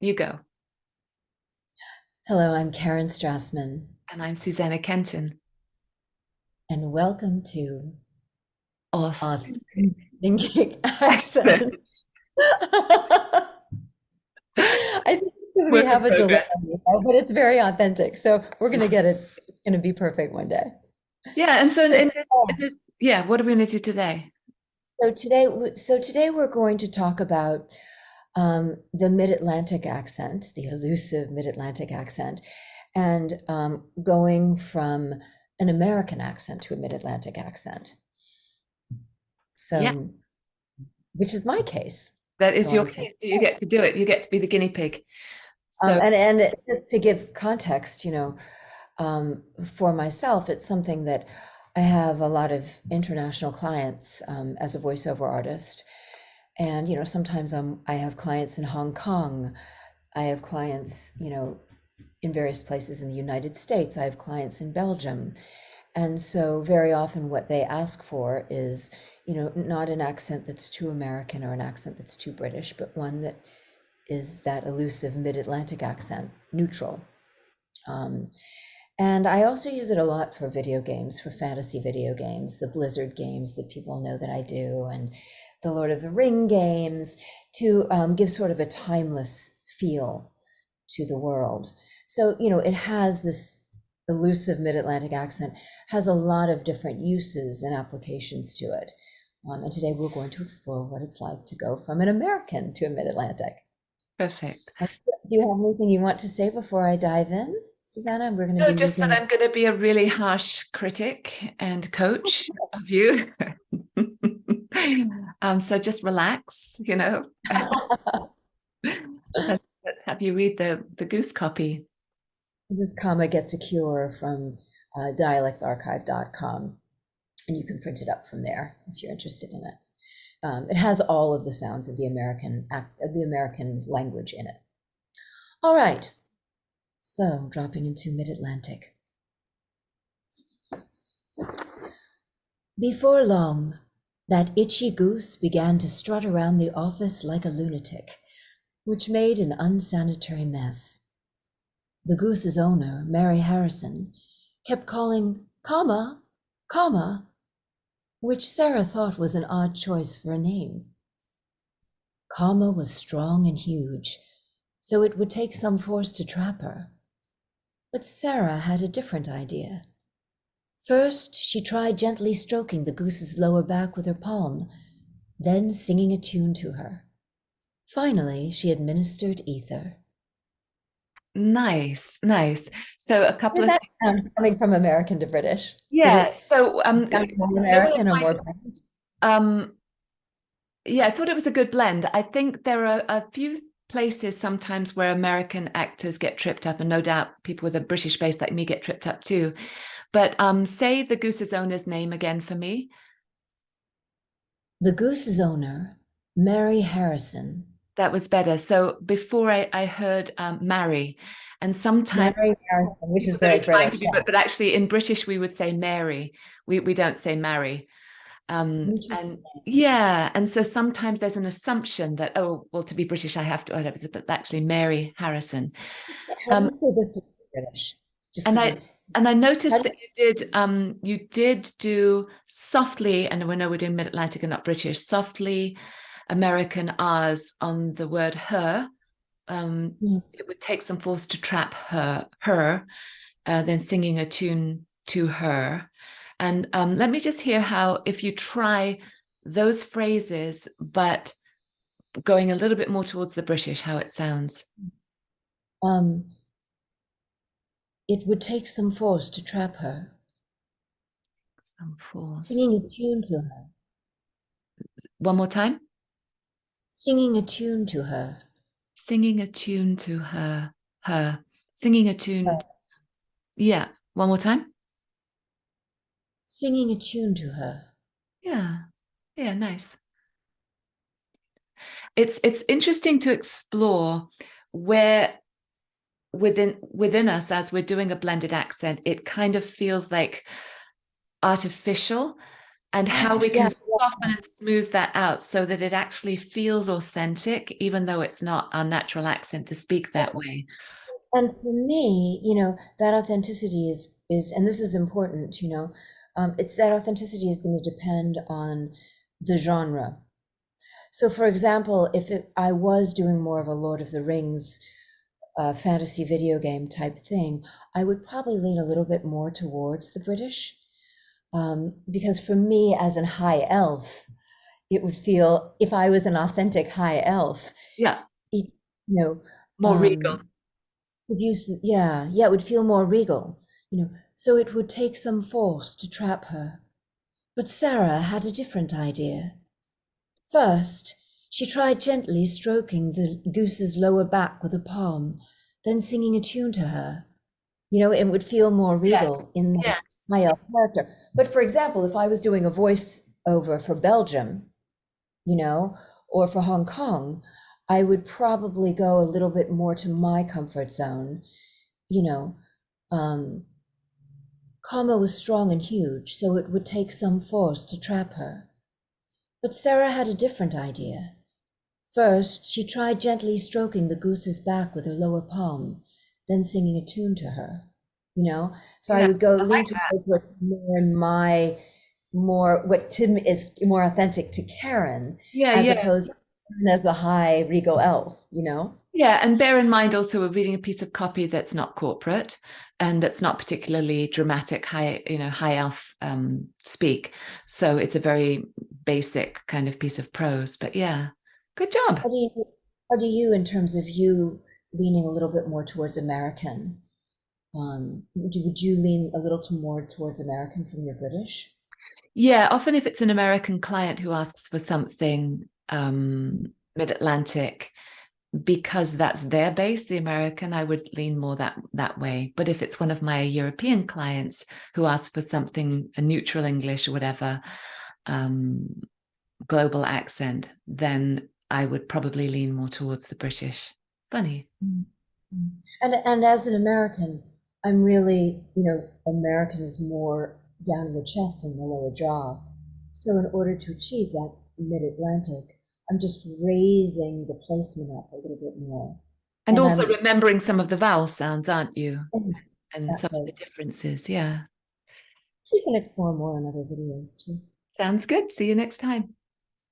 You go. Hello, I'm Karen Strassman, And I'm Susannah Kenton. and welcome to Authentic Authentic Accent. accents. I think because we Work in have a delay, progress. but it's very authentic. So we're going to get it. It's going to be perfect one day. Yeah, and so So, yeah, what are we going to do today? so today we're going to talk about the Mid-Atlantic accent, the elusive Mid-Atlantic accent, and going from an American accent to a Mid-Atlantic accent. Yeah, So, which is my case that is your going from. case. So you get to do it. You get to be the guinea pig. So And just to give context, for myself, it's something that I have a lot of international clients as a voiceover artist, and sometimes I have clients in Hong Kong. I have clients, in various places in the United States. I have clients in Belgium, and so very often what they ask for is, not an accent that's too American or an accent that's too British, but one that is that elusive mid-Atlantic accent, neutral. Um, and I also use it a lot for video games, for fantasy video games, the Blizzard games that people know that I do, and the Lord of the Ring games, to give sort of a timeless feel to the world. So, it has this elusive mid-Atlantic accent, has a lot of different uses and applications to it. And today we're going to explore what it's like to go from an American to a mid-Atlantic. perfect. Do you have anything you want to say before I dive in, Susannah? We're going to No, be just that using. I'm going to be a really harsh critic and coach of you. So just relax, let's have you read the goose copy. This is Comma Gets a Cure from dialectsarchive.com, and you can print it up from there if you're interested in it. It has all of the sounds of the American language in it. All right, so dropping into Mid-Atlantic. Before long, that itchy goose began to strut around the office like a lunatic, which made an unsanitary mess. The goose's owner, Mary Harrison, kept calling comma, comma, which Sarah thought was an odd choice for a name. Comma was strong and huge, so it would take some force to trap her. But Sarah had a different idea. First, she tried gently stroking the goose's lower back with her palm, then singing a tune to her. Finally, she administered ether. Nice, nice. So a couple Did of that things. sound coming from American to British? Did Yeah. it So sound more one of American or my more British? um yeah, I thought it was a good blend. I think there are a few places sometimes where American actors get tripped up, and no doubt people with a British base like me get tripped up too. But say the goose's owner's name again for me. The goose's owner, Mary Harrison. That was better. So before I heard Mary, and sometimes Mary Harrison, which people is are very really trying to British. be, but actually in British we would say Mary. We don't say Mary. And Interesting. yeah, and so sometimes there's an assumption that, oh, well, to be British I have to, but actually Mary Harrison. How do Um, you say this would be British? Just and because I of and I how noticed do that you did do softly, and we know we're doing Mid-Atlantic and not British, softly American R's on the word her. you, It would take some force to trap her, then singing a tune to her. And let me just hear how, if you try those phrases, but going a little bit more towards the British, how it sounds. um, it would take some force to trap her. Some force. Singing a tune to her. One more time. Singing a tune to her. Singing a tune to her, her. Singing a tune. Her. Yeah. One more time. Singing a tune to her. Yeah. Yeah. Nice. It's interesting to explore where within us as we're doing a blended accent, it kind of feels like artificial, and how we Yes, can yeah. soften and smooth that out so that it actually feels authentic, even though it's not our natural accent to speak that way. And for me, that authenticity is, and this is important, it's that authenticity is going to depend on the genre. So, for example, if I was doing more of a Lord of the Rings fantasy video game type thing, I would probably lean a little bit more towards the British. Because for me, as an high elf, it would feel, if I was an authentic high elf, Yeah, it, you know, more regal. yeah, it would feel more regal, So it would take some force to trap her. But Sarah had a different idea. First, she tried gently stroking the goose's lower back with a palm, then singing a tune to her. It would feel more Yes, regal in the yes. high elf character. But for example, if I was doing a voice over for Belgium, you know, or for Hong Kong, I would probably go a little bit more to my comfort zone. You know, Kama was strong and huge, so it would take some force to trap her. But Sarah had a different idea. First, she tried gently stroking the goose's back with her lower palm, then singing a tune to her. So I Yeah, would go I lean like that. towards what's more what Tim is more authentic to Karen, Yeah, as yeah. opposed to Karen as the high regal elf. Yeah, and bear in mind also we're reading a piece of copy that's not corporate and that's not particularly dramatic, high elf speak. So it's a very basic kind of piece of prose. But yeah, good job. How do you, in terms of you leaning a little bit more towards American, would you lean a little more towards American from your British? Yeah, often if it's an American client who asks for something mid-Atlantic, because that's their base, the American, I would lean more that way. But if it's one of my European clients who asks for something, a neutral English or whatever, um, global accent, then I would probably lean more towards the British. Funny. Mm. And as an American, I'm really, American is more down in the chest and the lower jaw. So in order to achieve that mid-Atlantic, I'm just raising the placement up a little bit more. And And also I'm, remembering some of the vowel sounds, aren't you? yes, And some of exactly. the differences. Yeah. We can explore more in other videos too. Sounds good. See you next time.